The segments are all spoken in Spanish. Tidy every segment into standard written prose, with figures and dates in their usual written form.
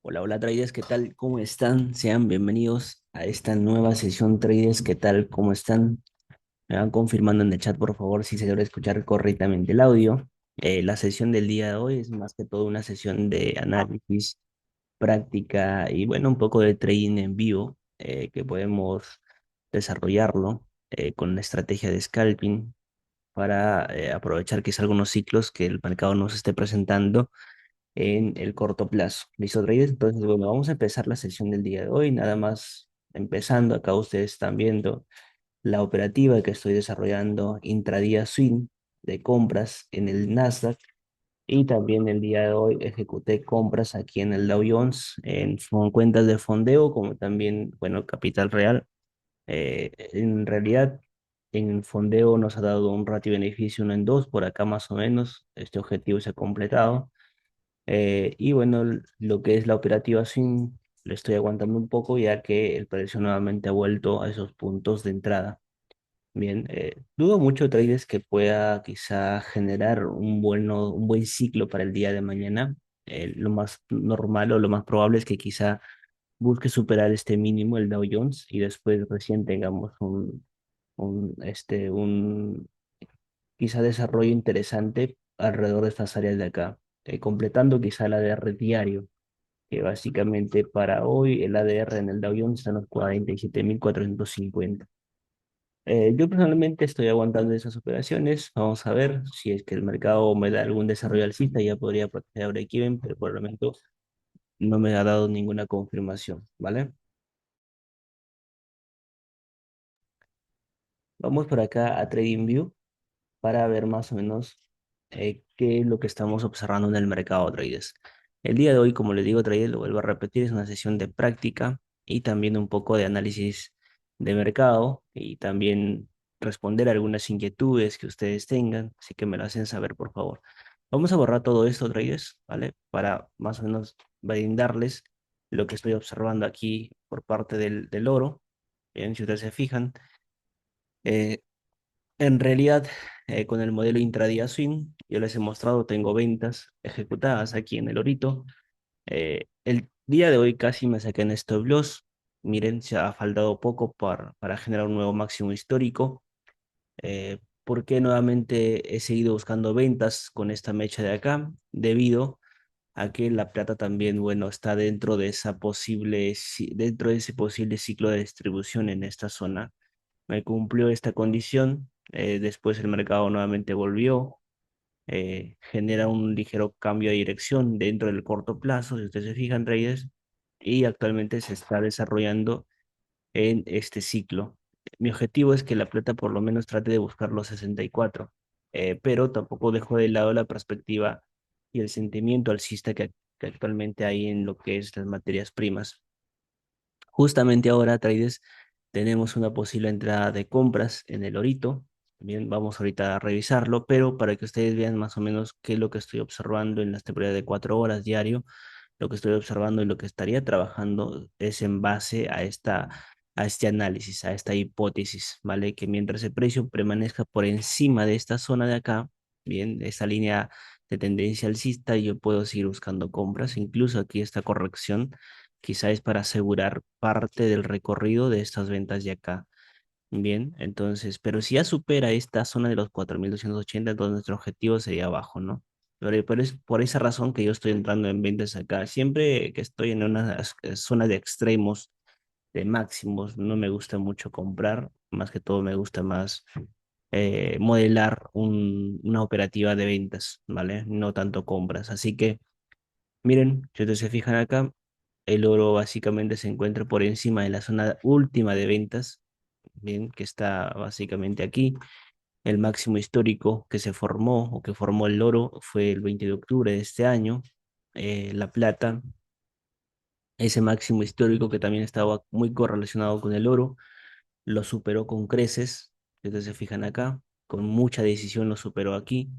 Hola, hola traders, ¿qué tal? ¿Cómo están? Sean bienvenidos a esta nueva sesión traders, ¿qué tal? ¿Cómo están? Me van confirmando en el chat, por favor, si se logra escuchar correctamente el audio. La sesión del día de hoy es más que todo una sesión de análisis, práctica y bueno, un poco de trading en vivo que podemos desarrollarlo con la estrategia de scalping para aprovechar quizá algunos ciclos que el mercado nos esté presentando en el corto plazo. ¿Listo, traders? Entonces, bueno, vamos a empezar la sesión del día de hoy. Nada más empezando, acá ustedes están viendo la operativa que estoy desarrollando intradía swing de compras en el Nasdaq. Y también el día de hoy ejecuté compras aquí en el Dow Jones, con cuentas de fondeo, como también, bueno, capital real. En realidad, en fondeo nos ha dado un ratio beneficio 1 en 2 por acá más o menos. Este objetivo se ha completado. Y bueno, lo que es la operativa SIM, le estoy aguantando un poco ya que el precio nuevamente ha vuelto a esos puntos de entrada. Bien, dudo mucho, traders, que pueda quizá generar un buen ciclo para el día de mañana. Lo más normal o lo más probable es que quizá busque superar este mínimo, el Dow Jones, y después recién tengamos un quizá desarrollo interesante alrededor de estas áreas de acá, completando quizá el ADR diario, que básicamente para hoy el ADR en el Dow Jones está en los 47.450. Yo personalmente estoy aguantando esas operaciones. Vamos a ver si es que el mercado me da algún desarrollo alcista, ya podría proteger a break-even, pero por el momento no me ha dado ninguna confirmación, ¿vale? Vamos por acá a TradingView para ver más o menos qué es lo que estamos observando en el mercado, traders. El día de hoy, como les digo, traders, lo vuelvo a repetir, es una sesión de práctica y también un poco de análisis de mercado y también responder a algunas inquietudes que ustedes tengan, así que me lo hacen saber, por favor. Vamos a borrar todo esto, traders, ¿vale? Para más o menos brindarles lo que estoy observando aquí por parte del oro. Bien, si ustedes se fijan. eh, en realidad, con el modelo intradía swing, yo les he mostrado, tengo ventas ejecutadas aquí en el orito. El día de hoy casi me saqué en stop loss. Miren, se ha faltado poco para generar un nuevo máximo histórico. ¿Por qué nuevamente he seguido buscando ventas con esta mecha de acá? Debido a que la plata también, bueno, está dentro de dentro de ese posible ciclo de distribución en esta zona. Me cumplió esta condición. Después el mercado nuevamente volvió, genera un ligero cambio de dirección dentro del corto plazo, si ustedes se fijan, traders, y actualmente se está desarrollando en este ciclo. Mi objetivo es que la plata por lo menos trate de buscar los 64, pero tampoco dejo de lado la perspectiva y el sentimiento alcista que actualmente hay en lo que es las materias primas. Justamente ahora, traders, tenemos una posible entrada de compras en el orito. Bien, vamos ahorita a revisarlo, pero para que ustedes vean más o menos qué es lo que estoy observando en la temporada de 4 horas diario, lo que estoy observando y lo que estaría trabajando es en base a este análisis, a esta hipótesis, ¿vale? Que mientras el precio permanezca por encima de esta zona de acá, bien, esta línea de tendencia alcista, yo puedo seguir buscando compras, incluso aquí esta corrección quizá es para asegurar parte del recorrido de estas ventas de acá. Bien, entonces, pero si ya supera esta zona de los 4.280, entonces nuestro objetivo sería abajo, ¿no? Pero es por esa razón que yo estoy entrando en ventas acá. Siempre que estoy en una zona de extremos, de máximos, no me gusta mucho comprar, más que todo me gusta más modelar una operativa de ventas, ¿vale? No tanto compras. Así que miren, si ustedes se fijan acá, el oro básicamente se encuentra por encima de la zona última de ventas, bien, que está básicamente aquí. El máximo histórico que se formó o que formó el oro fue el 20 de octubre de este año. La plata, ese máximo histórico que también estaba muy correlacionado con el oro, lo superó con creces. Si ustedes se fijan acá, con mucha decisión lo superó aquí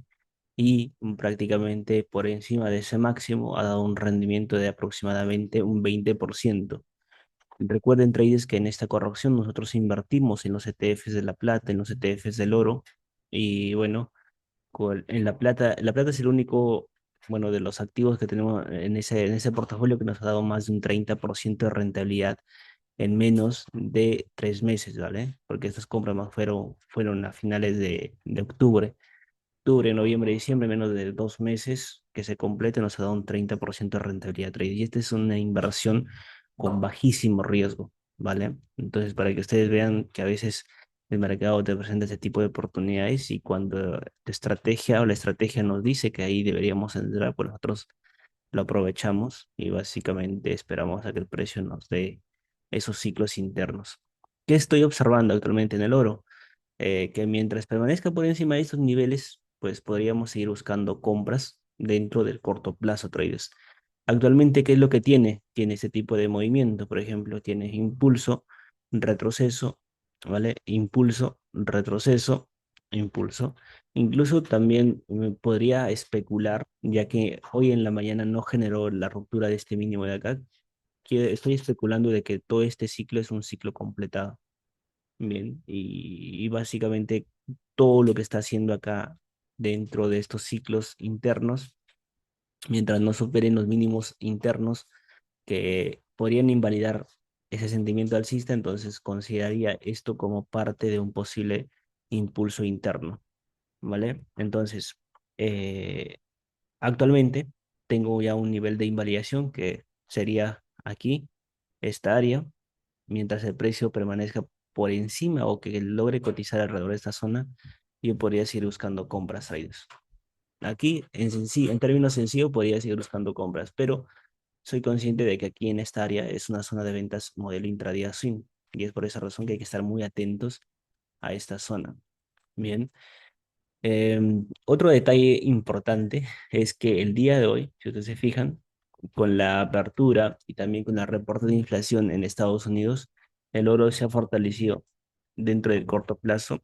y prácticamente por encima de ese máximo ha dado un rendimiento de aproximadamente un 20%. Recuerden, traders, que en esta corrección nosotros invertimos en los ETFs de la plata, en los ETFs del oro y bueno, en la plata es el único bueno, de los activos que tenemos en ese portafolio que nos ha dado más de un 30% de rentabilidad en menos de 3 meses, ¿vale? Porque estas compras más fueron a finales de octubre, noviembre, diciembre, menos de 2 meses que se complete, nos ha dado un 30% de rentabilidad trade. Y esta es una inversión con bajísimo riesgo, ¿vale? Entonces, para que ustedes vean que a veces el mercado te presenta ese tipo de oportunidades y cuando la estrategia nos dice que ahí deberíamos entrar, pues nosotros lo aprovechamos y básicamente esperamos a que el precio nos dé esos ciclos internos. ¿Qué estoy observando actualmente en el oro? Que mientras permanezca por encima de estos niveles, pues podríamos seguir buscando compras dentro del corto plazo, traders. Actualmente, ¿qué es lo que tiene? Tiene este tipo de movimiento, por ejemplo, tiene impulso, retroceso, ¿vale? Impulso, retroceso, impulso. Incluso también podría especular, ya que hoy en la mañana no generó la ruptura de este mínimo de acá, que estoy especulando de que todo este ciclo es un ciclo completado. Bien, y básicamente todo lo que está haciendo acá dentro de estos ciclos internos, mientras no superen los mínimos internos que podrían invalidar ese sentimiento alcista, entonces consideraría esto como parte de un posible impulso interno, ¿vale? Entonces, eh, actualmente tengo ya un nivel de invalidación que sería aquí, esta área mientras el precio permanezca por encima o que logre cotizar alrededor de esta zona, yo podría seguir buscando compras traders. Aquí, en términos sencillos, podría seguir buscando compras, pero soy consciente de que aquí en esta área es una zona de ventas modelo intradía swing, y es por esa razón que hay que estar muy atentos a esta zona. Bien. Otro detalle importante es que el día de hoy, si ustedes se fijan, con la apertura y también con el reporte de inflación en Estados Unidos, el oro se ha fortalecido dentro del corto plazo,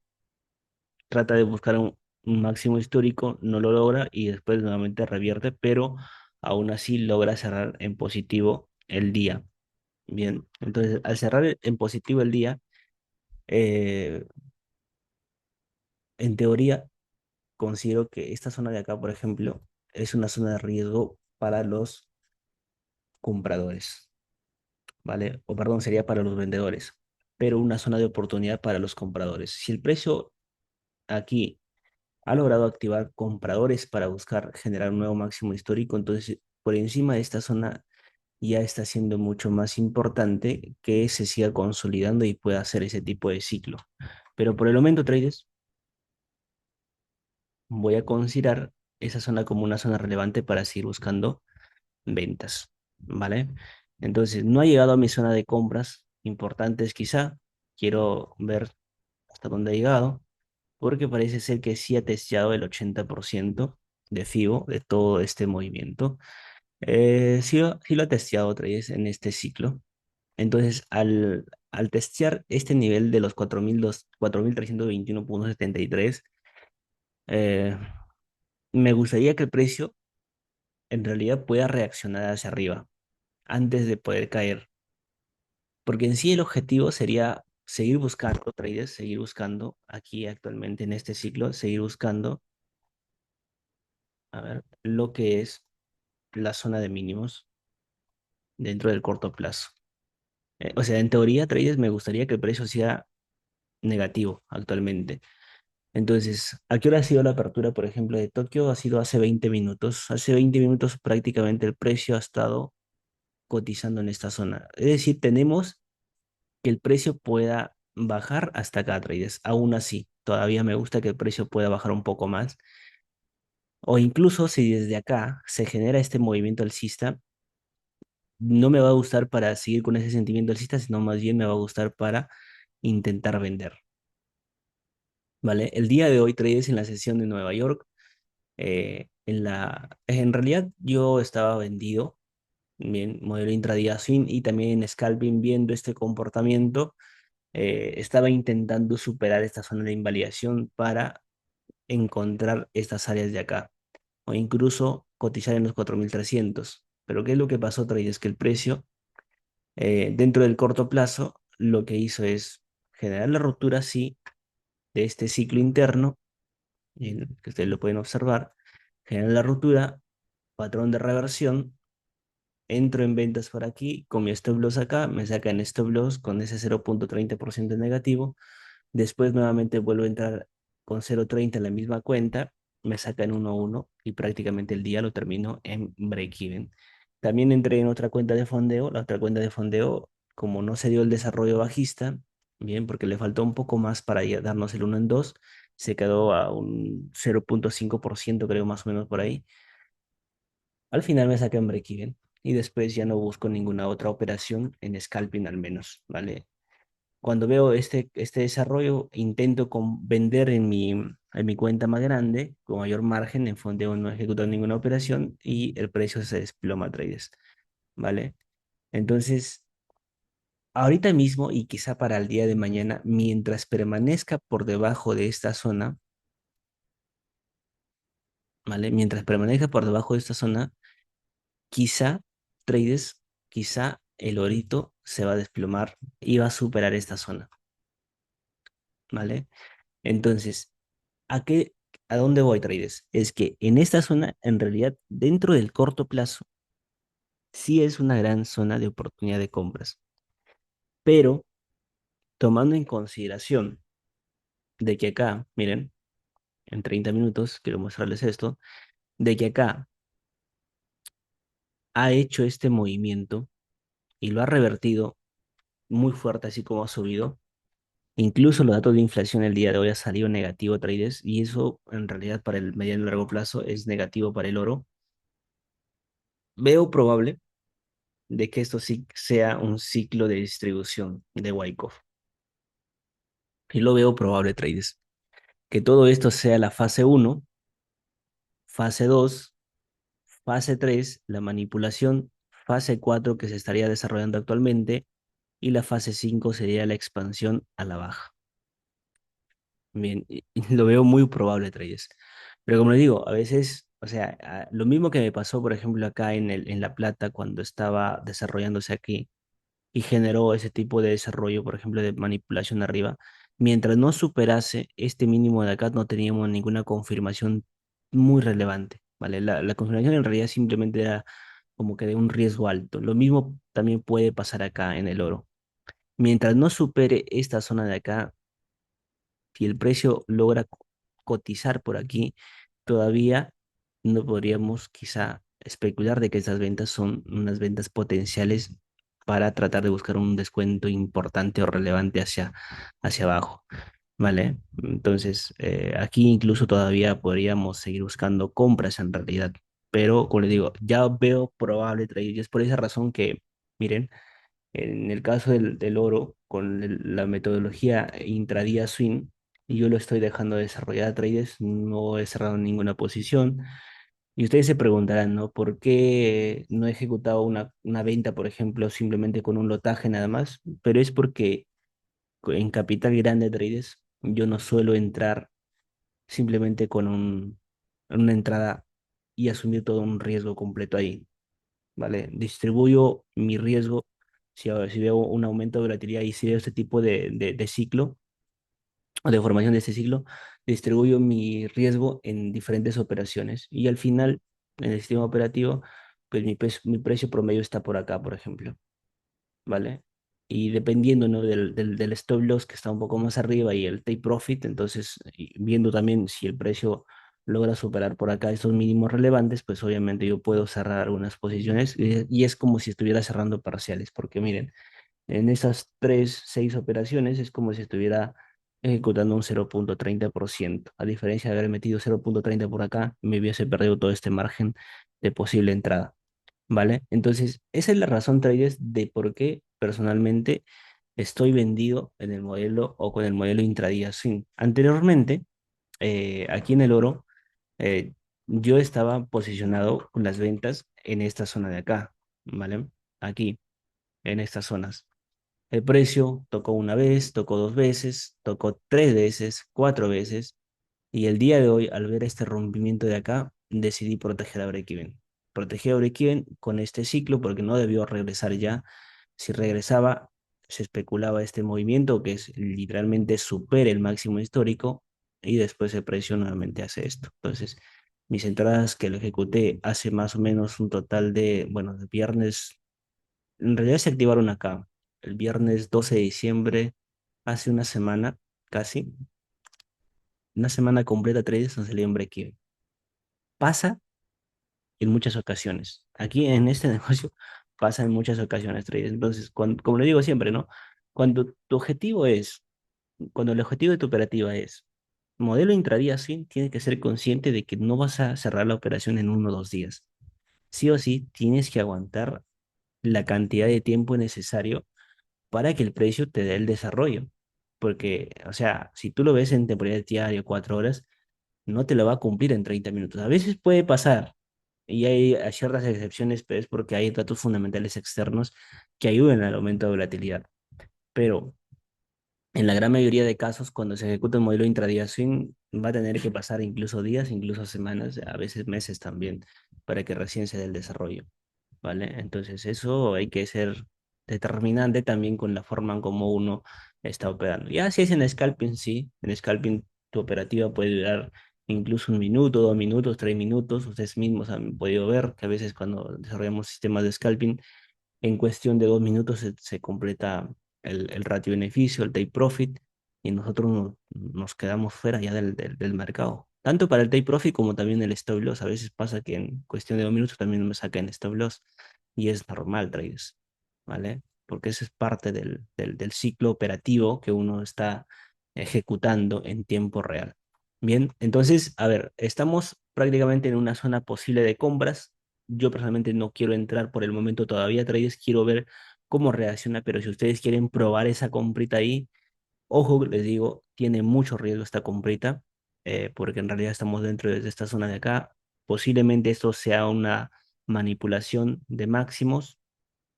trata de buscar un máximo histórico, no lo logra y después nuevamente revierte, pero aún así logra cerrar en positivo el día. Bien, entonces al cerrar en positivo el día, eh, en teoría considero que esta zona de acá, por ejemplo, es una zona de riesgo para los compradores, ¿vale? O perdón, sería para los vendedores, pero una zona de oportunidad para los compradores. Si el precio aquí ha logrado activar compradores para buscar generar un nuevo máximo histórico, entonces por encima de esta zona ya está siendo mucho más importante que se siga consolidando y pueda hacer ese tipo de ciclo. Pero por el momento, traders, voy a considerar esa zona como una zona relevante para seguir buscando ventas, ¿vale? Entonces, no ha llegado a mi zona de compras importantes quizá. Quiero ver hasta dónde ha llegado, porque parece ser que sí ha testeado el 80% de FIBO de todo este movimiento. Sí lo ha testeado otra vez en este ciclo. Entonces, al testear este nivel de los 4.321,73, eh, me gustaría que el precio en realidad pueda reaccionar hacia arriba antes de poder caer. Porque en sí el objetivo sería seguir buscando traders, seguir buscando aquí actualmente en este ciclo, seguir buscando, a ver, lo que es la zona de mínimos dentro del corto plazo. O sea, en teoría, traders, me gustaría que el precio sea negativo actualmente. Entonces, ¿a qué hora ha sido la apertura, por ejemplo, de Tokio? Ha sido hace 20 minutos. Hace 20 minutos prácticamente el precio ha estado cotizando en esta zona. Es decir, tenemos que el precio pueda bajar hasta acá, traders. Aún así, todavía me gusta que el precio pueda bajar un poco más. O incluso si desde acá se genera este movimiento alcista, no me va a gustar para seguir con ese sentimiento alcista, sino más bien me va a gustar para intentar vender. ¿Vale? El día de hoy, traders, en la sesión de Nueva York, en realidad yo estaba vendido, bien, modelo intradía swing y también en scalping viendo este comportamiento estaba intentando superar esta zona de invalidación para encontrar estas áreas de acá o incluso cotizar en los 4.300. Pero ¿qué es lo que pasó, Trade? Es que el precio dentro del corto plazo lo que hizo es generar la ruptura, sí, de este ciclo interno, que ustedes lo pueden observar, generar la ruptura, patrón de reversión, entro en ventas por aquí, con mi stop loss acá, me sacan stop loss con ese 0,30% negativo. Después nuevamente vuelvo a entrar con 0,30 en la misma cuenta, me sacan 1,1 y prácticamente el día lo termino en break-even. También entré en otra cuenta de fondeo, la otra cuenta de fondeo, como no se dio el desarrollo bajista, bien, porque le faltó un poco más para ya darnos el 1 en 2, se quedó a un 0,5% creo más o menos por ahí. Al final me saqué en break-even y después ya no busco ninguna otra operación en scalping al menos, ¿vale? Cuando veo este desarrollo, intento vender en mi cuenta más grande, con mayor margen, en fondeo no ejecuto ninguna operación y el precio se desploma, traders, ¿vale? Entonces, ahorita mismo y quizá para el día de mañana, mientras permanezca por debajo de esta zona, ¿vale? Mientras permanezca por debajo de esta zona, quizá, traders, quizá el orito se va a desplomar y va a superar esta zona, ¿vale? Entonces, ¿A qué, a dónde voy, traders? Es que en esta zona, en realidad, dentro del corto plazo, sí es una gran zona de oportunidad de compras, pero tomando en consideración de que acá, miren, en 30 minutos, quiero mostrarles esto, de que acá ha hecho este movimiento y lo ha revertido muy fuerte, así como ha subido. Incluso los datos de inflación el día de hoy ha salido negativo, traders, y eso en realidad para el mediano y largo plazo es negativo para el oro. Veo probable de que esto sí sea un ciclo de distribución de Wyckoff. Y lo veo probable, traders. Que todo esto sea la fase uno, fase 2, fase 3, la manipulación, fase 4 que se estaría desarrollando actualmente y la fase 5 sería la expansión a la baja. Bien, y lo veo muy probable, traders. Pero como les digo, a veces, o sea, lo mismo que me pasó, por ejemplo, acá en La Plata cuando estaba desarrollándose aquí y generó ese tipo de desarrollo, por ejemplo, de manipulación arriba. Mientras no superase este mínimo de acá, no teníamos ninguna confirmación muy relevante, ¿vale? La confirmación en realidad simplemente era como que de un riesgo alto. Lo mismo también puede pasar acá en el oro. Mientras no supere esta zona de acá, si el precio logra cotizar por aquí, todavía no podríamos quizá especular de que estas ventas son unas ventas potenciales para tratar de buscar un descuento importante o relevante hacia abajo, ¿vale? Entonces, aquí incluso todavía podríamos seguir buscando compras en realidad, pero como les digo, ya veo probable trade y es por esa razón que, miren, en el caso del oro, con la metodología intradía swing, yo lo estoy dejando desarrollar, traders, no he cerrado ninguna posición. Y ustedes se preguntarán, ¿no? ¿Por qué no he ejecutado una venta, por ejemplo, simplemente con un lotaje nada más? Pero es porque en capital grande, traders, yo no suelo entrar simplemente con una entrada y asumir todo un riesgo completo ahí. ¿Vale? Distribuyo mi riesgo, si veo un aumento de volatilidad y si veo este tipo de ciclo o de formación de este ciclo, distribuyo mi riesgo en diferentes operaciones y al final, en el sistema operativo, pues mi precio promedio está por acá, por ejemplo. ¿Vale? Y dependiendo, ¿no? del stop loss que está un poco más arriba y el take profit, entonces y viendo también si el precio logra superar por acá esos mínimos relevantes, pues obviamente yo puedo cerrar algunas posiciones y es como si estuviera cerrando parciales, porque miren, en esas 6 operaciones es como si estuviera ejecutando un 0,30%. A diferencia de haber metido 0,30 por acá, me hubiese perdido todo este margen de posible entrada. ¿Vale? Entonces, esa es la razón, traders, de por qué personalmente estoy vendido en el modelo o con el modelo intradía swing. Anteriormente, aquí en el oro, eh, yo estaba posicionado con las ventas en esta zona de acá, ¿vale? Aquí, en estas zonas. El precio tocó una vez, tocó 2 veces, tocó 3 veces, 4 veces, y el día de hoy, al ver este rompimiento de acá, decidí proteger a break-even. Protegí a break-even con este ciclo porque no debió regresar ya. Si regresaba, se especulaba este movimiento que es literalmente supera el máximo histórico y después el precio nuevamente hace esto. Entonces, Mis entradas que lo ejecuté hace más o menos un total de, bueno, de viernes, en realidad se activaron acá, el viernes 12 de diciembre, hace una semana, casi, una semana completa, traders, no se le que pasa en muchas ocasiones. Aquí en este negocio pasa en muchas ocasiones, traders. Entonces, como le digo siempre, ¿no? Cuando tu objetivo es, cuando el objetivo de tu operativa es modelo intradía swing, tienes que ser consciente de que no vas a cerrar la operación en 1 o 2 días. Sí o sí, tienes que aguantar la cantidad de tiempo necesario para que el precio te dé el desarrollo. Porque, o sea, si tú lo ves en temporada diaria, 4 horas, no te lo va a cumplir en 30 minutos. A veces puede pasar, y hay ciertas excepciones, pero es porque hay datos fundamentales externos que ayudan al aumento de volatilidad. Pero en la gran mayoría de casos, cuando se ejecuta un modelo intradía swing, va a tener que pasar incluso días, incluso semanas, a veces meses también, para que recién se dé el desarrollo. ¿Vale? Entonces eso hay que ser determinante también con la forma en cómo uno está operando. Ya si es en scalping, sí, en scalping tu operativa puede durar incluso 1 minuto, 2 minutos, 3 minutos. Ustedes mismos han podido ver que a veces cuando desarrollamos sistemas de scalping, en cuestión de 2 minutos se completa el ratio beneficio, el take profit, y nosotros nos quedamos fuera ya del mercado. Tanto para el take profit como también el stop loss. A veces pasa que en cuestión de 2 minutos también me sacan stop loss y es normal, traders, ¿vale? Porque eso es parte del ciclo operativo que uno está ejecutando en tiempo real. Bien, entonces, a ver, estamos prácticamente en una zona posible de compras. Yo personalmente no quiero entrar por el momento todavía, traders, quiero ver cómo reacciona, pero si ustedes quieren probar esa comprita ahí, ojo, les digo, tiene mucho riesgo esta comprita, porque en realidad estamos dentro de esta zona de acá. Posiblemente esto sea una manipulación de máximos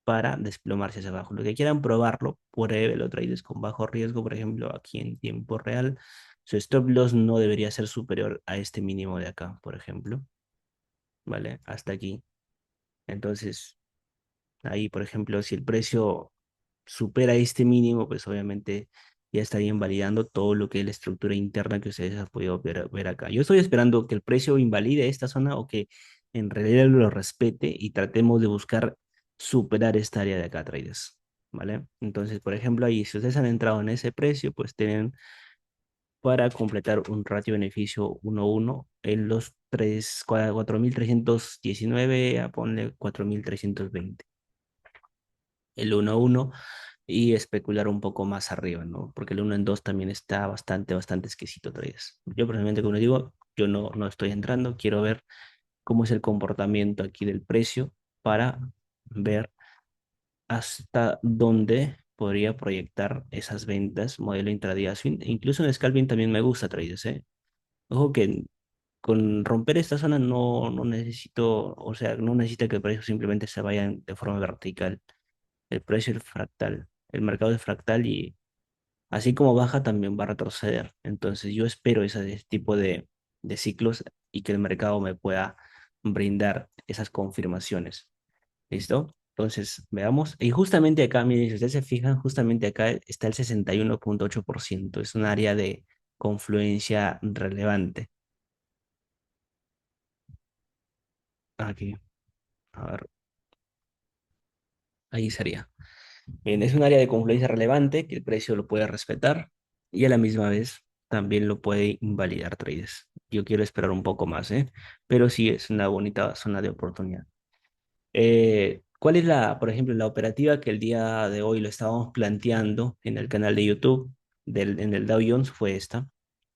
para desplomarse hacia abajo. Los que quieran probarlo, pruébelo, traders con bajo riesgo, por ejemplo, aquí en tiempo real. Su stop loss no debería ser superior a este mínimo de acá, por ejemplo, ¿vale? Hasta aquí. Entonces, ahí, por ejemplo, si el precio supera este mínimo, pues obviamente ya estaría invalidando todo lo que es la estructura interna que ustedes han podido ver acá. Yo estoy esperando que el precio invalide esta zona o que en realidad lo respete y tratemos de buscar superar esta área de acá, traders. ¿Vale? Entonces, por ejemplo, ahí, si ustedes han entrado en ese precio, pues tienen para completar un ratio beneficio 1-1 en los 4.319 a ponle 4.320 el 1-1 y especular un poco más arriba, ¿no? Porque el 1 en 2 también está bastante exquisito, todavía. Yo personalmente, como digo, yo no estoy entrando, quiero ver cómo es el comportamiento aquí del precio para ver hasta dónde podría proyectar esas ventas modelo intradía swing. Incluso en scalping también me gusta, traders, ¿eh? Ojo que con romper esta zona no necesito, o sea, no necesita que el precio simplemente se vaya de forma vertical. El precio es fractal. El mercado es fractal y así como baja también va a retroceder. Entonces yo espero ese tipo de ciclos y que el mercado me pueda brindar esas confirmaciones. ¿Listo? Entonces, veamos. Y justamente acá, miren, si ustedes se fijan, justamente acá está el 61,8%. Es un área de confluencia relevante. Aquí, a ver, ahí sería. Bien, es un área de confluencia relevante que el precio lo puede respetar y a la misma vez también lo puede invalidar, traders. Yo quiero esperar un poco más, ¿eh? Pero sí es una bonita zona de oportunidad. ¿Cuál es por ejemplo, la operativa que el día de hoy lo estábamos planteando en el canal de YouTube en el Dow Jones? Fue esta.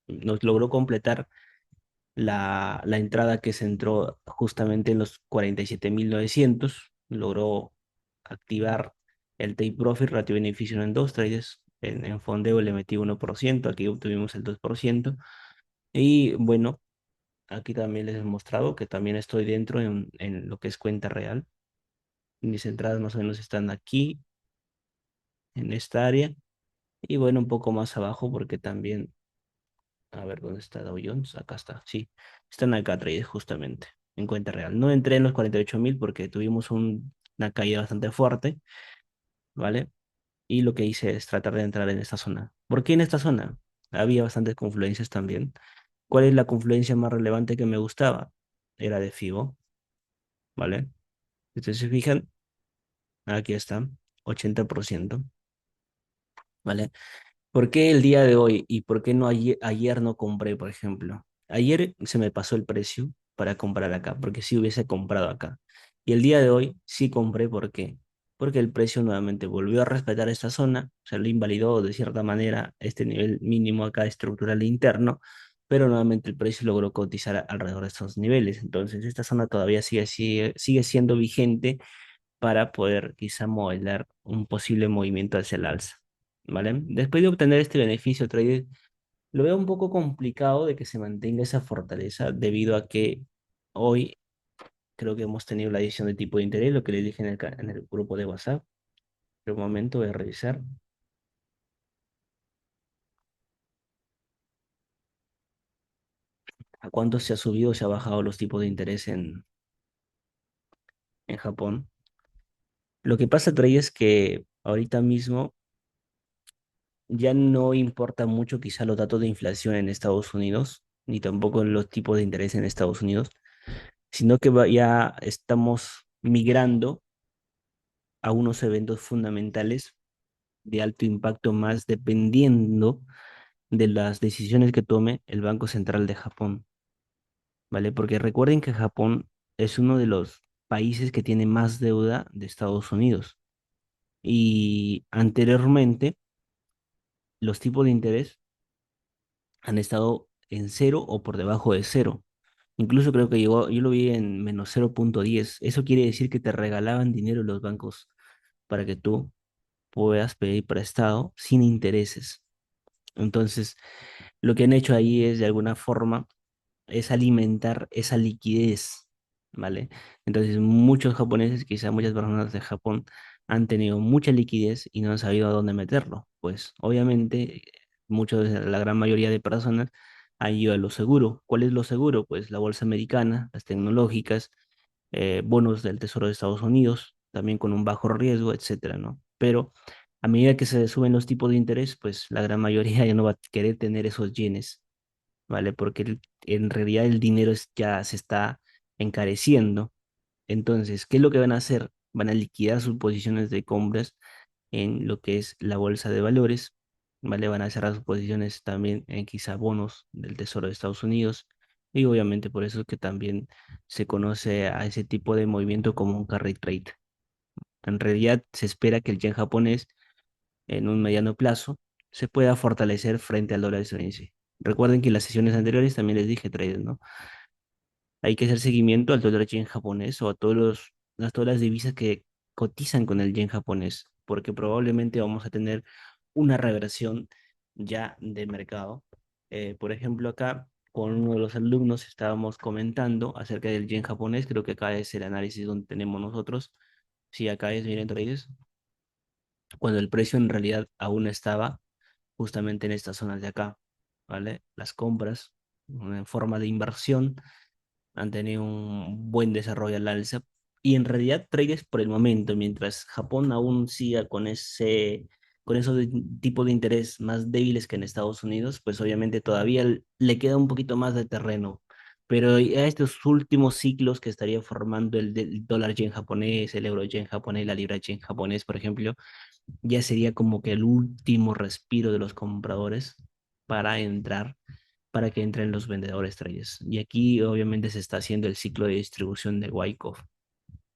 Nos logró completar la entrada que se entró justamente en los 47.900, logró activar el take profit, ratio beneficio en dos trades. En fondeo le metí 1%, aquí obtuvimos el 2%. Y bueno, aquí también les he mostrado que también estoy dentro en lo que es cuenta real. Mis entradas más o menos están aquí, en esta área. Y bueno, un poco más abajo porque también, a ver, ¿dónde está Dow Jones? Acá está, sí. Están acá traders justamente, en cuenta real. No entré en los 48.000 porque tuvimos una caída bastante fuerte, ¿vale? Y lo que hice es tratar de entrar en esta zona. ¿Por qué en esta zona? Había bastantes confluencias también. ¿Cuál es la confluencia más relevante que me gustaba? era de FIBO, ¿vale? Si ustedes se fijan, aquí está, 80%, ¿vale? ¿Por qué el día de hoy y por qué no ayer no compré, por ejemplo? Ayer se me pasó el precio para comprar acá, porque si hubiese comprado acá. Y el día de hoy sí compré, ¿por qué? Porque el precio nuevamente volvió a respetar esta zona, o sea, lo invalidó de cierta manera este nivel mínimo acá estructural interno, pero nuevamente el precio logró cotizar alrededor de estos niveles. Entonces, esta zona todavía sigue siendo vigente para poder quizá modelar un posible movimiento hacia el alza, ¿vale? Después de obtener este beneficio trader, lo veo un poco complicado de que se mantenga esa fortaleza debido a que hoy creo que hemos tenido la decisión de tipo de interés, lo que les dije en el grupo de WhatsApp. Pero un momento voy a revisar a cuánto se ha subido o se ha bajado los tipos de interés en Japón. Lo que pasa, Trey, es que ahorita mismo ya no importa mucho quizá los datos de inflación en Estados Unidos, ni tampoco los tipos de interés en Estados Unidos, sino que ya estamos migrando a unos eventos fundamentales de alto impacto más dependiendo de las decisiones que tome el Banco Central de Japón, ¿vale? Porque recuerden que Japón es uno de los países que tiene más deuda de Estados Unidos y anteriormente los tipos de interés han estado en cero o por debajo de cero. Incluso creo que llegó, yo lo vi en -0,10. Eso quiere decir que te regalaban dinero los bancos para que tú puedas pedir prestado sin intereses. Entonces, lo que han hecho ahí es de alguna forma es alimentar esa liquidez, ¿vale? Entonces, muchos japoneses, quizá muchas personas de Japón, han tenido mucha liquidez y no han sabido a dónde meterlo. Pues, obviamente, la gran mayoría de personas han ido a lo seguro. ¿Cuál es lo seguro? Pues la bolsa americana, las tecnológicas, bonos del Tesoro de Estados Unidos, también con un bajo riesgo, etcétera, ¿no? Pero a medida que se suben los tipos de interés, pues la gran mayoría ya no va a querer tener esos yenes, ¿vale? Porque en realidad el dinero ya se está encareciendo. Entonces, ¿qué es lo que van a hacer? Van a liquidar sus posiciones de compras en lo que es la bolsa de valores, ¿vale? Van a cerrar sus posiciones también en quizá bonos del Tesoro de Estados Unidos. Y obviamente por eso es que también se conoce a ese tipo de movimiento como un carry trade. En realidad se espera que el yen japonés en un mediano plazo se pueda fortalecer frente al dólar estadounidense. Recuerden que en las sesiones anteriores también les dije, traders, ¿no? Hay que hacer seguimiento al dólar yen japonés o a todas las divisas que cotizan con el yen japonés, porque probablemente vamos a tener una reversión ya de mercado. Por ejemplo, acá con uno de los alumnos estábamos comentando acerca del yen japonés, creo que acá es el análisis donde tenemos nosotros. Sí, acá es, miren, traders, cuando el precio en realidad aún estaba justamente en estas zonas de acá, ¿vale? Las compras en forma de inversión han tenido un buen desarrollo al alza y en realidad traders por el momento, mientras Japón aún siga con esos tipos de interés más débiles que en Estados Unidos, pues obviamente todavía le queda un poquito más de terreno. Pero a estos últimos ciclos que estaría formando el dólar yen japonés, el euro yen japonés, la libra yen japonés, por ejemplo, ya sería como que el último respiro de los compradores para entrar, para que entren los vendedores traders. Y aquí obviamente se está haciendo el ciclo de distribución de Wyckoff.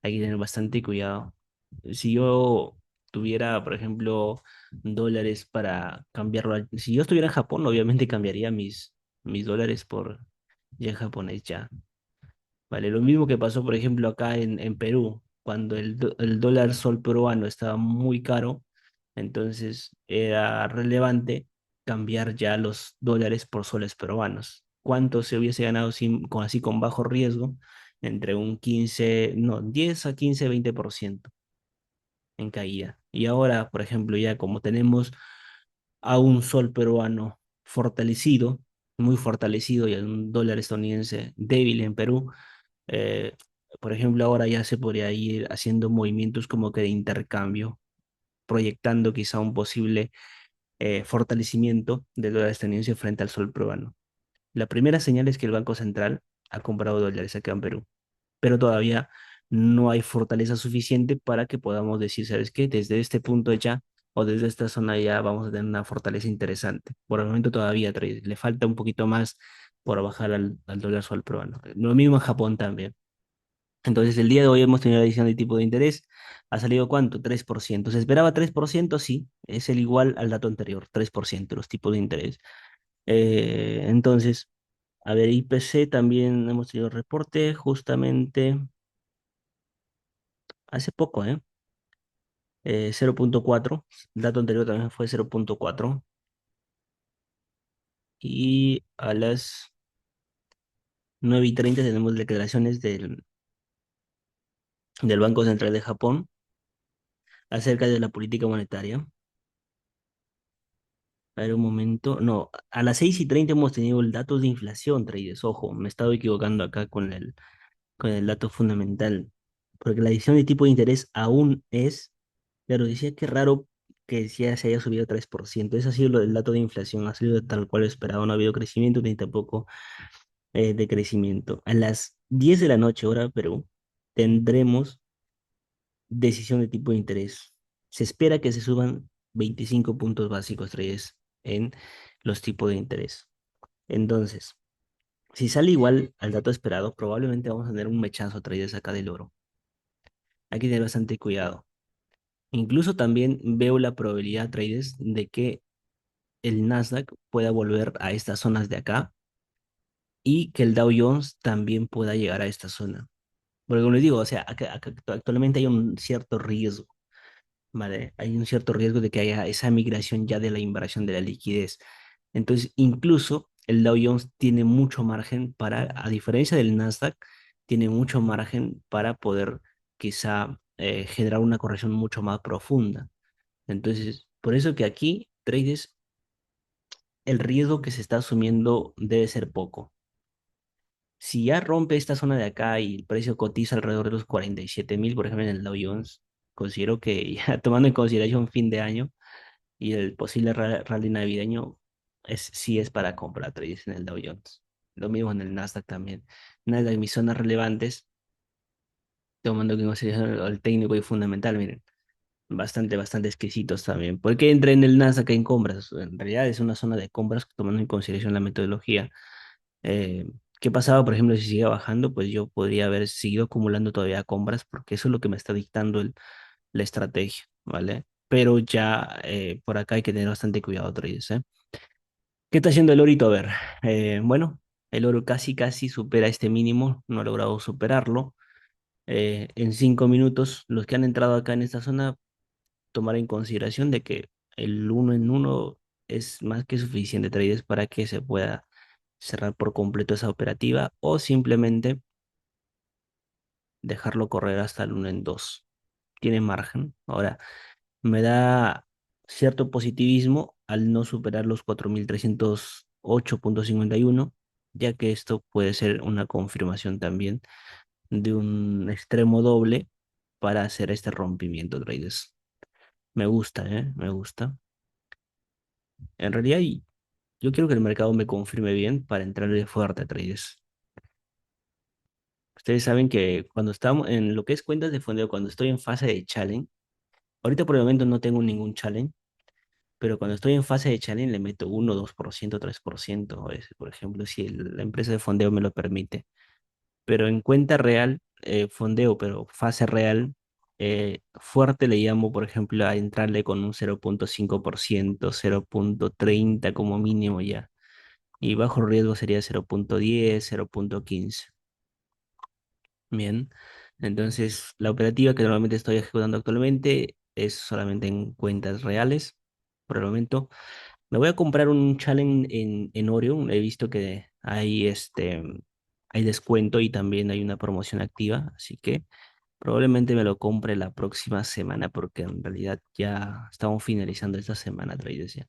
Hay que tener bastante cuidado. Si yo tuviera, por ejemplo, dólares para cambiarlo, si yo estuviera en Japón, obviamente cambiaría mis dólares por yen japonés ya. Vale, lo mismo que pasó, por ejemplo, acá en Perú, cuando el dólar sol peruano estaba muy caro, entonces era relevante cambiar ya los dólares por soles peruanos. ¿Cuánto se hubiese ganado así con bajo riesgo? Entre un 15 no, 10 a 15, 20% en caída. Y ahora, por ejemplo, ya como tenemos a un sol peruano fortalecido, muy fortalecido, y a un dólar estadounidense débil en Perú, eh, por ejemplo, ahora ya se podría ir haciendo movimientos como que de intercambio, proyectando quizá un posible fortalecimiento del dólar estadounidense frente al sol peruano. La primera señal es que el Banco Central ha comprado dólares acá en Perú, pero todavía no hay fortaleza suficiente para que podamos decir, ¿sabes qué? Desde este punto ya o desde esta zona ya vamos a tener una fortaleza interesante. Por el momento todavía le falta un poquito más por bajar al dólar o al peruano. Lo mismo en Japón también. Entonces, el día de hoy hemos tenido la decisión de tipo de interés. ¿Ha salido cuánto? 3%. ¿Se esperaba 3%? Sí, es el igual al dato anterior, 3% los tipos de interés. Entonces, a ver, IPC también hemos tenido reporte justamente hace poco, ¿eh? 0.4. El dato anterior también fue 0.4. Y a las 9:30 tenemos declaraciones del Banco Central de Japón acerca de la política monetaria. A ver, un momento. No, a las 6:30 hemos tenido el dato de inflación, traders. Ojo, me he estado equivocando acá con el dato fundamental. Porque la decisión de tipo de interés aún es, pero decía que raro que ya se haya subido 3%. Ese ha sido el dato de inflación, ha sido tal cual esperado. No ha habido crecimiento ni tampoco decrecimiento. A las 10 de la noche, hora Perú, tendremos decisión de tipo de interés. Se espera que se suban 25 puntos básicos, traders, en los tipos de interés. Entonces, si sale igual al dato esperado, probablemente vamos a tener un mechazo traders acá del oro. Hay que tener bastante cuidado. Incluso también veo la probabilidad, traders, de que el Nasdaq pueda volver a estas zonas de acá y que el Dow Jones también pueda llegar a esta zona. Porque como les digo, o sea, acá actualmente hay un cierto riesgo, ¿vale? Hay un cierto riesgo de que haya esa migración ya de la inversión de la liquidez. Entonces, incluso el Dow Jones tiene mucho margen para, a diferencia del Nasdaq, tiene mucho margen para poder quizá generar una corrección mucho más profunda. Entonces, por eso que aquí, traders, el riesgo que se está asumiendo debe ser poco. Si ya rompe esta zona de acá y el precio cotiza alrededor de los 47.000, por ejemplo, en el Dow Jones, considero que ya tomando en consideración fin de año y el posible rally navideño, sí es para comprar trades en el Dow Jones. Lo mismo en el Nasdaq también. Nasdaq, mis zonas relevantes, tomando en consideración el técnico y fundamental, miren, bastante exquisitos también. ¿Por qué entré en el Nasdaq en compras? En realidad es una zona de compras tomando en consideración la metodología. Eh, ¿Qué pasaba, por ejemplo, si sigue bajando? Pues yo podría haber seguido acumulando todavía compras porque eso es lo que me está dictando la estrategia, ¿vale? Pero ya por acá hay que tener bastante cuidado, traders, ¿eh? ¿Qué está haciendo el orito? A ver, bueno, el oro casi supera este mínimo, no ha logrado superarlo. En 5 minutos, los que han entrado acá en esta zona, tomar en consideración de que el uno en uno es más que suficiente, traders, para que se pueda cerrar por completo esa operativa o simplemente dejarlo correr hasta el uno en 2. Tiene margen. Ahora, me da cierto positivismo al no superar los 4.308.51, ya que esto puede ser una confirmación también de un extremo doble para hacer este rompimiento, traders. Me gusta, ¿eh? Me gusta. En realidad, yo quiero que el mercado me confirme bien para entrarle fuerte, traders. Ustedes saben que cuando estamos en lo que es cuentas de fondeo, cuando estoy en fase de challenge, ahorita por el momento no tengo ningún challenge, pero cuando estoy en fase de challenge le meto 1, 2%, 3%, a veces, por ejemplo, si la empresa de fondeo me lo permite. Pero en cuenta real, fondeo, pero fase real, fuerte le llamo, por ejemplo, a entrarle con un 0.5%, 0.30 como mínimo ya. Y bajo riesgo sería 0.10, 0.15. Bien, entonces la operativa que normalmente estoy ejecutando actualmente es solamente en cuentas reales. Por el momento, me voy a comprar un challenge en Orion. He visto que hay descuento y también hay una promoción activa, así que probablemente me lo compre la próxima semana porque en realidad ya estamos finalizando esta semana, traders ya.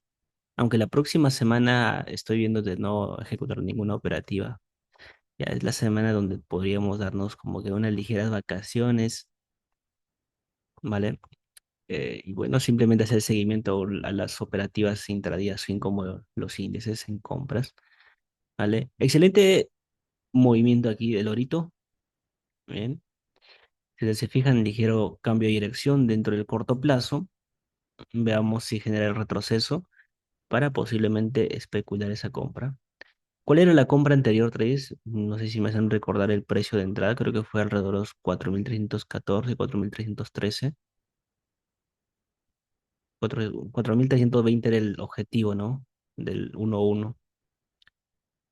Aunque la próxima semana estoy viendo de no ejecutar ninguna operativa. Ya es la semana donde podríamos darnos como que unas ligeras vacaciones, ¿vale? Y bueno, simplemente hacer seguimiento a las operativas intradía, así como los índices en compras, ¿vale? Excelente, movimiento aquí del orito. Bien. Si se fijan, ligero cambio de dirección dentro del corto plazo. Veamos si genera el retroceso para posiblemente especular esa compra. ¿Cuál era la compra anterior, Travis? No sé si me hacen recordar el precio de entrada, creo que fue alrededor de los 4.314, 4.313. 4.320 era el objetivo, ¿no? Del 1-1.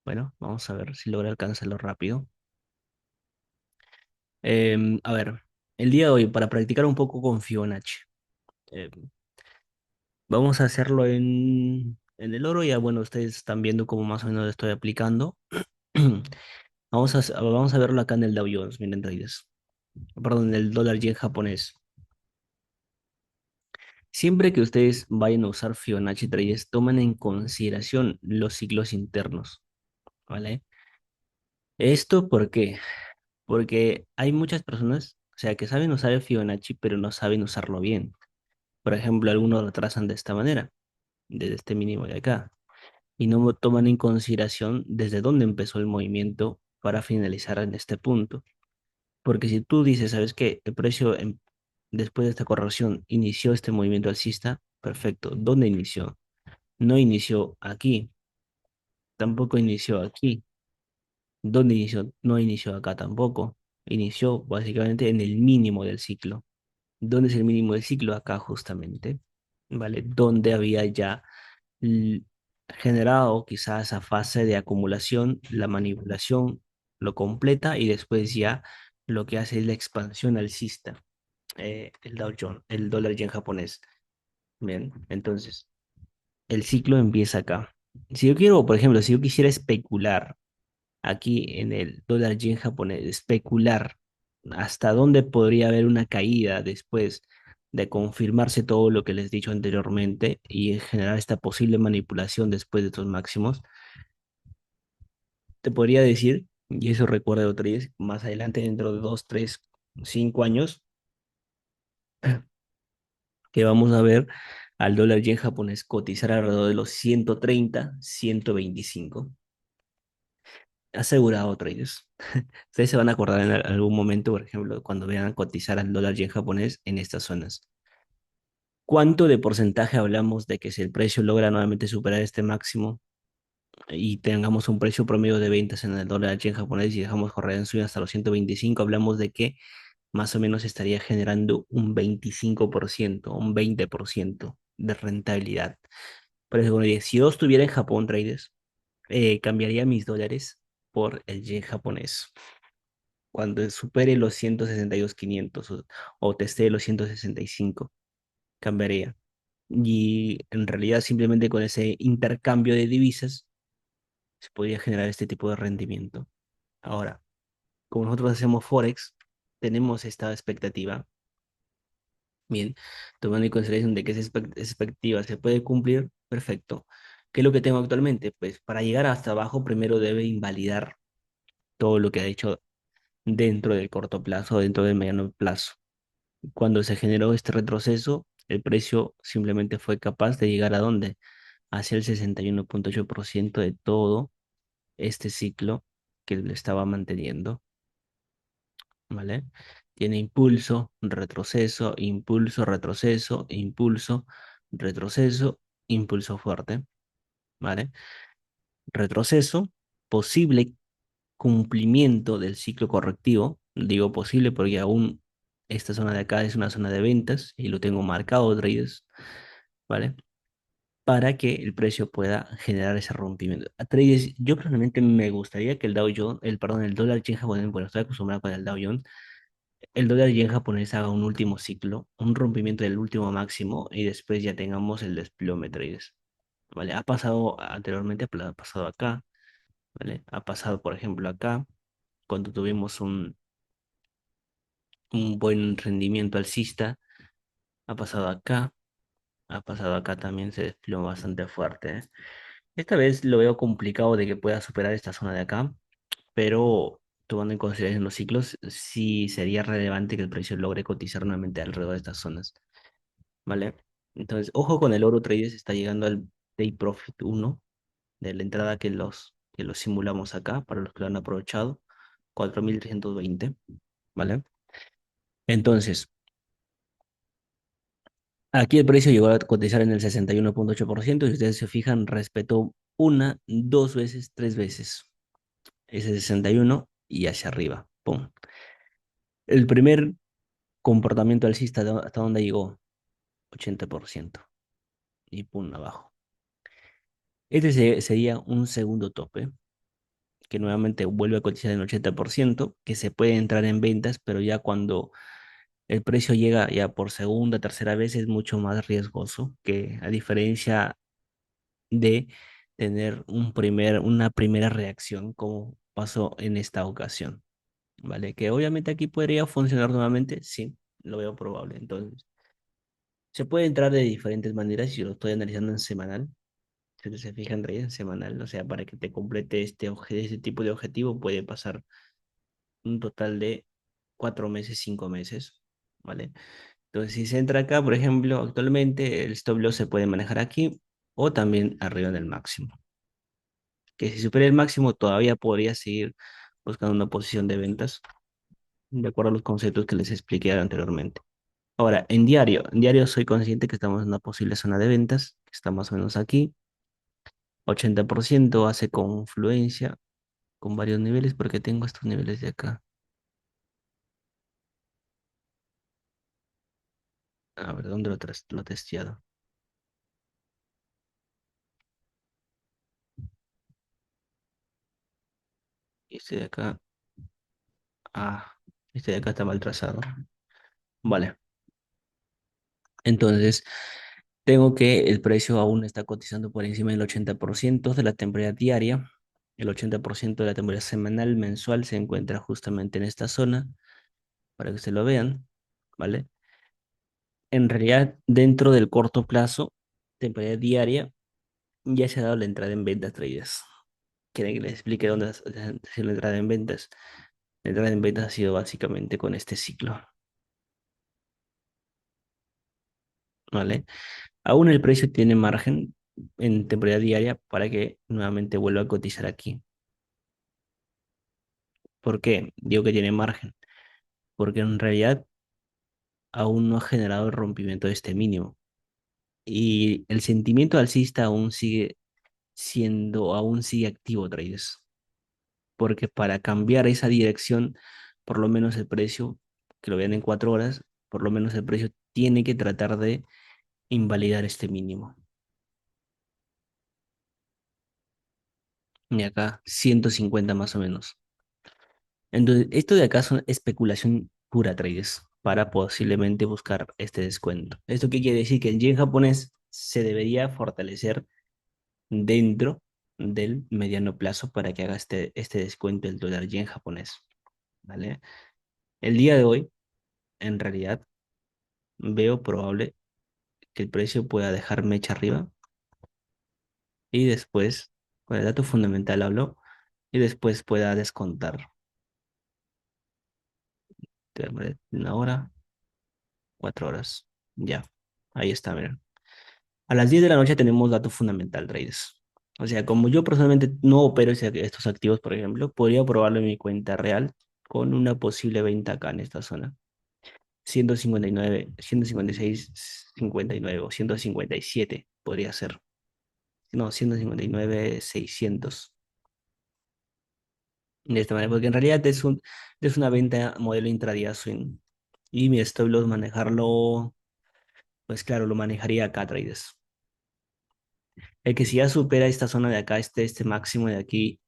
Bueno, vamos a ver si logra alcanzarlo rápido. A ver, el día de hoy, para practicar un poco con Fibonacci, em, vamos a hacerlo en el oro. Ya, bueno, ustedes están viendo cómo más o menos lo estoy aplicando. Vamos a verlo acá en el Dow Jones, miren, traders. Perdón, en el dólar yen japonés. Siempre que ustedes vayan a usar Fibonacci traders, tomen en consideración los ciclos internos, ¿vale? ¿Esto por qué? Porque hay muchas personas, o sea, que saben usar el Fibonacci, pero no saben usarlo bien. Por ejemplo, algunos lo trazan de esta manera, desde este mínimo de acá, y no toman en consideración desde dónde empezó el movimiento para finalizar en este punto. Porque si tú dices, ¿sabes qué? El precio después de esta corrección inició este movimiento alcista, perfecto. ¿Dónde inició? No inició aquí, tampoco inició aquí. ¿Dónde inició? No inició acá tampoco. Inició básicamente en el mínimo del ciclo. ¿Dónde es el mínimo del ciclo? Acá justamente, ¿vale? Donde había ya l- generado quizás esa fase de acumulación, la manipulación lo completa y después ya lo que hace es la expansión alcista, el Dow Jones, el dólar yen japonés. Bien, entonces el ciclo empieza acá. Si yo quiero, por ejemplo, si yo quisiera especular aquí en el dólar yen japonés, especular hasta dónde podría haber una caída después de confirmarse todo lo que les he dicho anteriormente y generar esta posible manipulación después de estos máximos, te podría decir, y eso recuerda otra vez, más adelante, dentro de 2, 3, 5 años, que vamos a ver al dólar yen japonés cotizar alrededor de los 130, 125. Asegurado, traders. Ustedes se van a acordar en algún momento, por ejemplo, cuando vean cotizar al dólar yen japonés en estas zonas. ¿Cuánto de porcentaje hablamos de que si el precio logra nuevamente superar este máximo y tengamos un precio promedio de ventas en el dólar yen japonés y dejamos correr en suyo hasta los 125, hablamos de que más o menos estaría generando un 25%, un 20% de rentabilidad? Por eso, como dije, si yo estuviera en Japón, traders, cambiaría mis dólares por el yen japonés. Cuando supere los 162.500 o teste los 165, cambiaría. Y en realidad simplemente con ese intercambio de divisas se podría generar este tipo de rendimiento. Ahora, como nosotros hacemos Forex, tenemos esta expectativa. Bien, tomando en consideración de que esa expectativa se puede cumplir, perfecto. ¿Qué es lo que tengo actualmente? Pues para llegar hasta abajo, primero debe invalidar todo lo que ha hecho dentro del corto plazo, dentro del mediano plazo. Cuando se generó este retroceso, el precio simplemente fue capaz de llegar a dónde? Hacia el 61.8% de todo este ciclo que lo estaba manteniendo, ¿vale? Tiene impulso, retroceso, impulso, retroceso, impulso, retroceso, impulso fuerte, ¿vale? Retroceso, posible cumplimiento del ciclo correctivo. Digo posible porque aún esta zona de acá es una zona de ventas y lo tengo marcado, traders, ¿vale? Para que el precio pueda generar ese rompimiento. A traders, yo personalmente me gustaría que el Dow Jones, perdón, el dólar yen japonés, bueno, estoy acostumbrado con el Dow Jones, el dólar yen japonés haga un último ciclo, un rompimiento del último máximo y después ya tengamos el desplome, traders, ¿vale? Ha pasado anteriormente, ha pasado acá, ¿vale? Ha pasado, por ejemplo, acá, cuando tuvimos un buen rendimiento alcista, ha pasado acá también, se desplomó bastante fuerte, ¿eh? Esta vez lo veo complicado de que pueda superar esta zona de acá, pero tomando en consideración los ciclos, sí sería relevante que el precio logre cotizar nuevamente alrededor de estas zonas, ¿vale? Entonces, ojo con el oro traders, está llegando al Day Profit 1 de la entrada que los que lo simulamos acá para los que lo han aprovechado, 4.320, ¿vale? Entonces, aquí el precio llegó a cotizar en el 61,8%. Si ustedes se fijan, respetó una, dos veces, tres veces ese 61 y hacia arriba. ¡Pum! El primer comportamiento alcista, ¿hasta dónde llegó? 80% y pum, abajo. Este sería un segundo tope, que nuevamente vuelve a cotizar en 80%, que se puede entrar en ventas, pero ya cuando el precio llega ya por segunda, tercera vez es mucho más riesgoso, que a diferencia de tener una primera reacción como pasó en esta ocasión, ¿vale? Que obviamente aquí podría funcionar nuevamente, sí, lo veo probable. Entonces, se puede entrar de diferentes maneras, yo lo estoy analizando en semanal. Si usted se fija en realidad en semanal, o sea, para que te complete este tipo de objetivo puede pasar un total de 4 meses, 5 meses, ¿vale? Entonces, si se entra acá, por ejemplo, actualmente el stop loss se puede manejar aquí o también arriba en el máximo. Que si supera el máximo todavía podría seguir buscando una posición de ventas, de acuerdo a los conceptos que les expliqué anteriormente. Ahora, en diario soy consciente que estamos en una posible zona de ventas, que está más o menos aquí, 80% hace confluencia con varios niveles, porque tengo estos niveles de acá. A ver, ¿dónde lo he testeado? Este de acá, ah, este de acá está mal trazado. Vale, entonces tengo que el precio aún está cotizando por encima del 80% de la temporada diaria. El 80% de la temporada semanal, mensual, se encuentra justamente en esta zona, para que se lo vean, ¿vale? En realidad, dentro del corto plazo, temporada diaria, ya se ha dado la entrada en ventas traídas. ¿Quieren que les explique dónde ha sido la entrada en ventas? La entrada en ventas ha sido básicamente con este ciclo, ¿vale? Aún el precio tiene margen en temporada diaria para que nuevamente vuelva a cotizar aquí. ¿Por qué? Digo que tiene margen, porque en realidad aún no ha generado el rompimiento de este mínimo. Y el sentimiento alcista aún sigue activo, traders. Porque para cambiar esa dirección, por lo menos el precio, que lo vean en 4 horas, por lo menos el precio tiene que tratar de invalidar este mínimo. Y acá 150 más o menos. Entonces, esto de acá es una especulación pura, traders, para posiblemente buscar este descuento. ¿Esto qué quiere decir? Que el yen japonés se debería fortalecer dentro del mediano plazo para que haga este descuento del dólar yen japonés, ¿vale? El día de hoy, en realidad, veo probable que el precio pueda dejar mecha arriba y después, con el dato fundamental hablo, y después pueda descontar. Una hora, 4 horas. Ya, ahí está, miren. A las 10 de la noche tenemos dato fundamental, traders. O sea, como yo personalmente no opero estos activos, por ejemplo, podría probarlo en mi cuenta real con una posible venta acá en esta zona. 159, 156, 59 o 157 podría ser. No, 159, 600. De esta manera, porque en realidad es una venta modelo intradía swing. Y mi stop loss manejarlo, pues claro, lo manejaría acá, traders. El que si ya supera esta zona de acá, este máximo de aquí,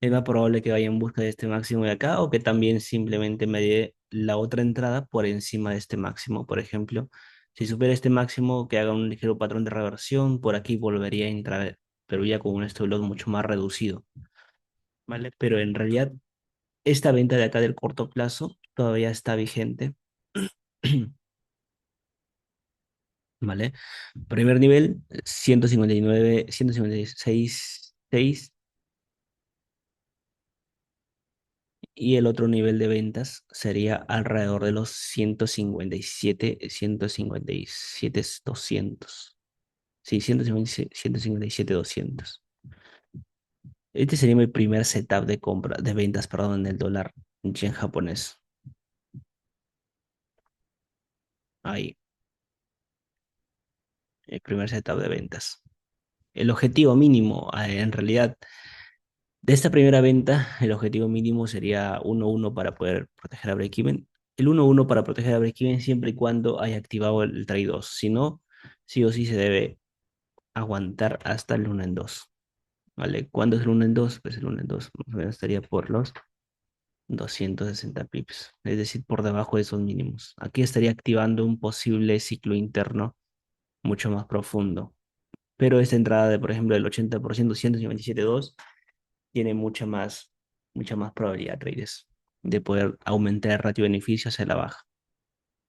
es más probable que vaya en busca de este máximo de acá o que también simplemente me dé la otra entrada por encima de este máximo. Por ejemplo, si supera este máximo, que haga un ligero patrón de reversión, por aquí volvería a entrar, pero ya con un stop loss mucho más reducido, ¿vale? Pero en realidad, esta venta de acá del corto plazo todavía está vigente, ¿vale? Primer nivel, 159, 156, 6, y el otro nivel de ventas sería alrededor de los 157, 157, 200. Sí, 157, 200. Este sería mi primer setup de compra, de ventas, perdón, en el dólar yen japonés. Ahí, el primer setup de ventas. El objetivo mínimo, en realidad, de esta primera venta, el objetivo mínimo sería 1-1 para poder proteger a break-even. El 1-1 para proteger a break-even siempre y cuando haya activado el trade 2. Si no, sí o sí se debe aguantar hasta el 1 en 2. ¿Vale? ¿Cuándo es el 1 en 2? Pues el 1 en 2 más o menos estaría por los 260 pips, es decir, por debajo de esos mínimos. Aquí estaría activando un posible ciclo interno mucho más profundo. Pero esta entrada de, por ejemplo, del 80%, 157.2, tiene mucha más probabilidad, traders, de poder aumentar el ratio de beneficio hacia la baja,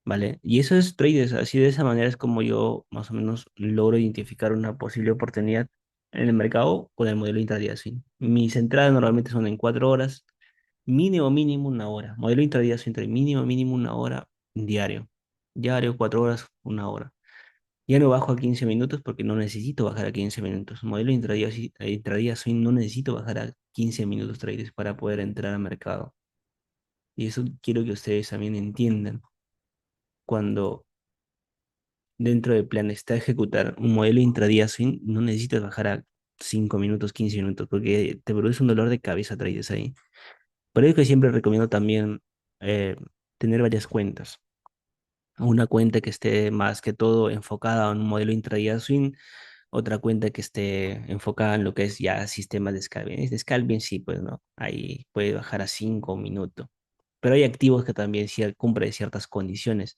¿vale? Y eso es, traders, así de esa manera es como yo más o menos logro identificar una posible oportunidad en el mercado con el modelo intradía swing. Mis entradas normalmente son en 4 horas, mínimo 1 hora. Modelo intradía swing trade, mínimo 1 hora diario. Diario, 4 horas, 1 hora. Ya no bajo a 15 minutos porque no necesito bajar a 15 minutos. Modelo intradía, intradía swing no necesito bajar a 15 minutos traders para poder entrar al mercado. Y eso quiero que ustedes también entiendan. Cuando dentro del plan está ejecutar un modelo intradía swing, no necesitas bajar a 5 minutos, 15 minutos, porque te produce un dolor de cabeza traders ahí. Por eso que siempre recomiendo también eh, tener varias cuentas. Una cuenta que esté más que todo enfocada en un modelo intradía swing, otra cuenta que esté enfocada en lo que es ya sistemas de scalping. De scalping sí, pues no, ahí puede bajar a 5 minutos. Pero hay activos que también sí cumplen ciertas condiciones.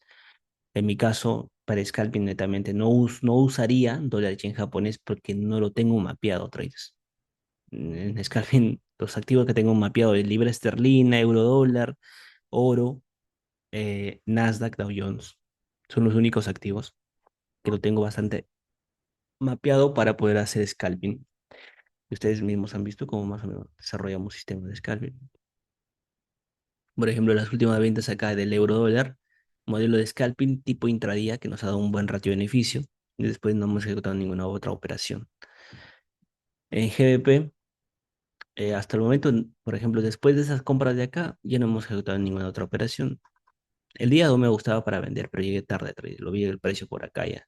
En mi caso, para scalping netamente no usaría dólar yen japonés porque no lo tengo mapeado, traders. En scalping, los activos que tengo mapeado es libra esterlina, euro dólar, oro, Nasdaq, Dow Jones. Son los únicos activos que lo tengo bastante mapeado para poder hacer scalping. Ustedes mismos han visto cómo más o menos desarrollamos sistemas de scalping. Por ejemplo, las últimas ventas acá del euro dólar, modelo de scalping tipo intradía que nos ha dado un buen ratio de beneficio y después no hemos ejecutado ninguna otra operación. En GBP, hasta el momento, por ejemplo, después de esas compras de acá, ya no hemos ejecutado ninguna otra operación. El día 2 me gustaba para vender, pero llegué tarde, lo vi el precio por acá ya.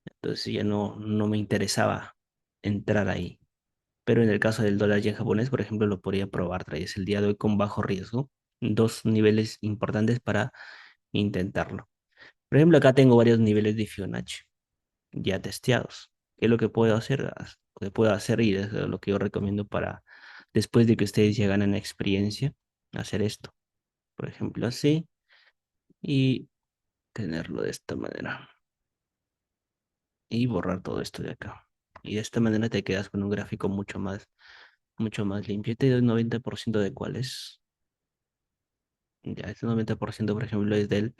Entonces ya no me interesaba entrar ahí. Pero en el caso del dólar yen japonés, por ejemplo, lo podría probar, traes el día de hoy con bajo riesgo. Dos niveles importantes para intentarlo. Por ejemplo, acá tengo varios niveles de Fibonacci ya testeados. ¿Qué es lo que puedo hacer? Lo que puedo hacer y es lo que yo recomiendo para después de que ustedes ya ganen experiencia, hacer esto. Por ejemplo, así y tenerlo de esta manera y borrar todo esto de acá. Y de esta manera te quedas con un gráfico mucho más limpio. Te doy 90% de cuáles. Ya, este 90% por ejemplo, es del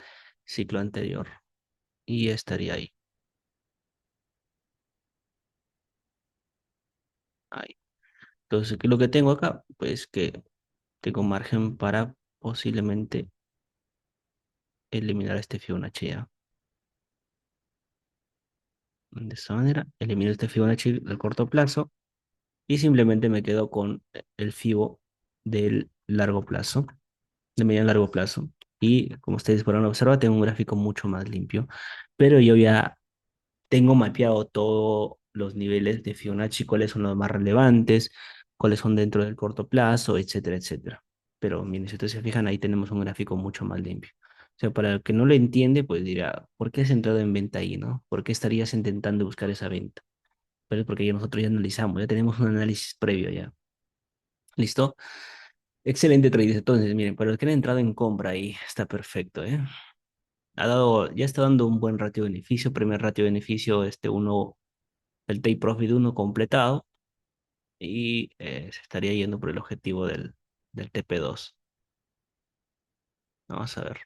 ciclo anterior y estaría ahí. Ahí. Entonces, ¿qué es lo que tengo acá? Pues que tengo margen para posiblemente eliminar este Fibonacci ya. De esta manera, elimino este Fibonacci del corto plazo y simplemente me quedo con el Fibo del largo plazo, de mediano largo plazo. Y como ustedes podrán observar, tengo un gráfico mucho más limpio, pero yo ya tengo mapeado todos los niveles de Fibonacci, cuáles son los más relevantes, cuáles son dentro del corto plazo, etcétera, etcétera. Pero miren, si ustedes se fijan, ahí tenemos un gráfico mucho más limpio. O sea, para el que no lo entiende, pues dirá, ¿por qué has entrado en venta ahí, no? ¿Por qué estarías intentando buscar esa venta? Pero es porque ya nosotros ya analizamos, ya tenemos un análisis previo ya. ¿Listo? Excelente trade. Entonces, miren, para los que han entrado en compra ahí, está perfecto, ¿eh? Ya está dando un buen ratio de beneficio, primer ratio de beneficio, uno, el take profit uno completado y se estaría yendo por el objetivo del TP2. Vamos a ver.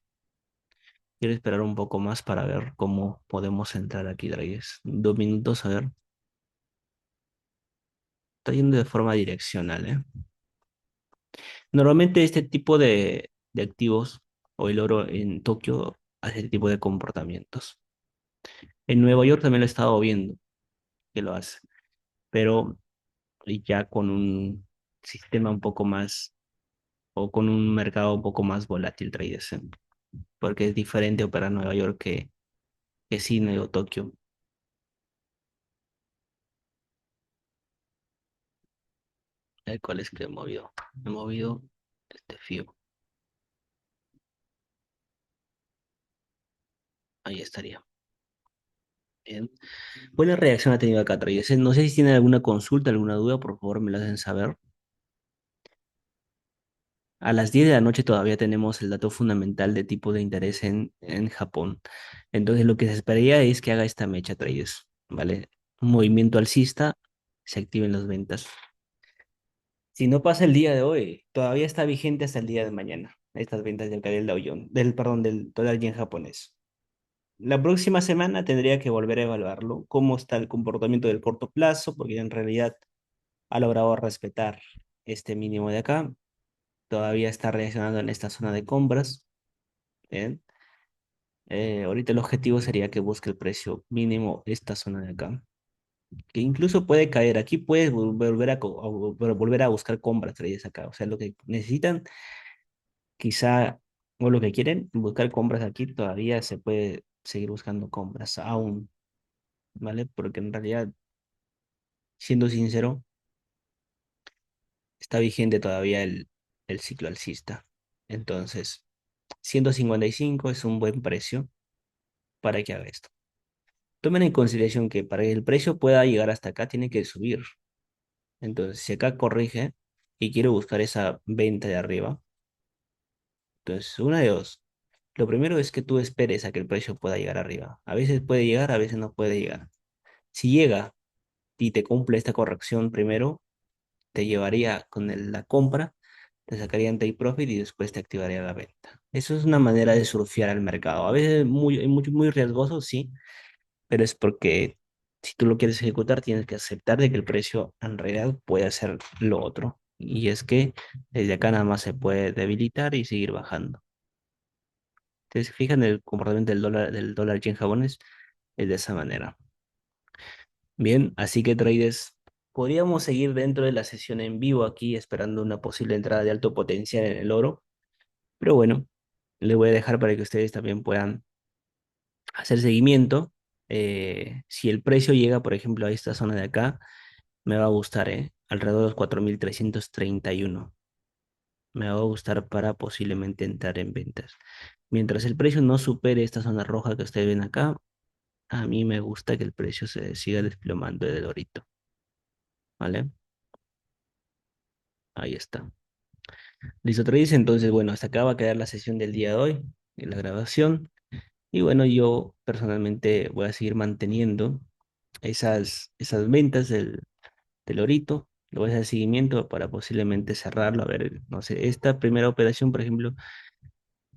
Quiero esperar un poco más para ver cómo podemos entrar aquí, Draghes. 2 minutos, a ver. Está yendo de forma direccional, ¿eh? Normalmente este tipo de activos o el oro en Tokio hace este tipo de comportamientos. En Nueva York también lo he estado viendo que lo hace, pero y ya con un sistema un poco más, o con un mercado un poco más volátil, traders, porque es diferente operar Nueva York que Sydney o Tokio. ¿Cuál es que he movido? He movido este FIO. Ahí estaría. Bien. Buena reacción ha tenido acá, traders. No sé si tienen alguna consulta, alguna duda, por favor me la hacen saber. A las 10 de la noche todavía tenemos el dato fundamental de tipo de interés en Japón. Entonces lo que se esperaría es que haga esta mecha, traders, ¿vale? Un movimiento alcista, se activen las ventas. Si no pasa el día de hoy, todavía está vigente hasta el día de mañana, estas ventas del Dow Jones, perdón, del dólar yen japonés. La próxima semana tendría que volver a evaluarlo, cómo está el comportamiento del corto plazo, porque en realidad ha logrado respetar este mínimo de acá. Todavía está reaccionando en esta zona de compras. Bien. Ahorita el objetivo sería que busque el precio mínimo esta zona de acá, que incluso puede caer. Aquí puedes volver volver a buscar compras traídas acá. O sea, lo que necesitan, quizá, o lo que quieren, buscar compras aquí, todavía se puede seguir buscando compras aún, ¿vale? Porque en realidad, siendo sincero, está vigente todavía el ciclo alcista. Entonces, 155 es un buen precio para que haga esto. Tomen en consideración que para que el precio pueda llegar hasta acá tiene que subir. Entonces, si acá corrige y quiero buscar esa venta de arriba, entonces una de dos. Lo primero es que tú esperes a que el precio pueda llegar arriba. A veces puede llegar, a veces no puede llegar. Si llega y te cumple esta corrección primero, te llevaría con la compra, te sacarían take profit y después te activaría la venta. Eso es una manera de surfear al mercado. A veces muy riesgoso, sí, pero es porque si tú lo quieres ejecutar, tienes que aceptar de que el precio en realidad puede hacer lo otro. Y es que desde acá nada más se puede debilitar y seguir bajando. Entonces, se fijan el comportamiento del dólar yen japonés, es de esa manera. Bien, así que traders, podríamos seguir dentro de la sesión en vivo aquí esperando una posible entrada de alto potencial en el oro, pero bueno, les voy a dejar para que ustedes también puedan hacer seguimiento. Si el precio llega, por ejemplo, a esta zona de acá, me va a gustar, ¿eh? Alrededor de los 4.331. Me va a gustar para posiblemente entrar en ventas. Mientras el precio no supere esta zona roja que ustedes ven acá, a mí me gusta que el precio se siga desplomando del dorito, ¿vale? Ahí está. Listo, Travis. Entonces, bueno, hasta acá va a quedar la sesión del día de hoy, la grabación. Y bueno, yo personalmente voy a seguir manteniendo esas ventas del orito. Le voy a hacer seguimiento para posiblemente cerrarlo. A ver, no sé, esta primera operación, por ejemplo,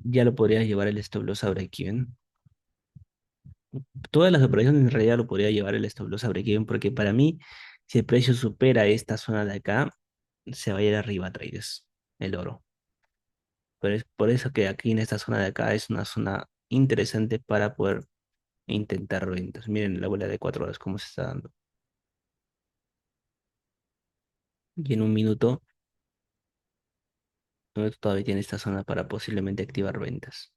ya lo podría llevar el stop loss a break-even. Todas las operaciones en realidad lo podría llevar el stop loss a break-even porque para mí, si el precio supera esta zona de acá, se va a ir arriba, traders, el oro. Pero es por eso que aquí en esta zona de acá es una zona interesante para poder intentar ventas. Miren la bola de 4 horas cómo se está dando. Y en un minuto todavía tiene esta zona para posiblemente activar ventas.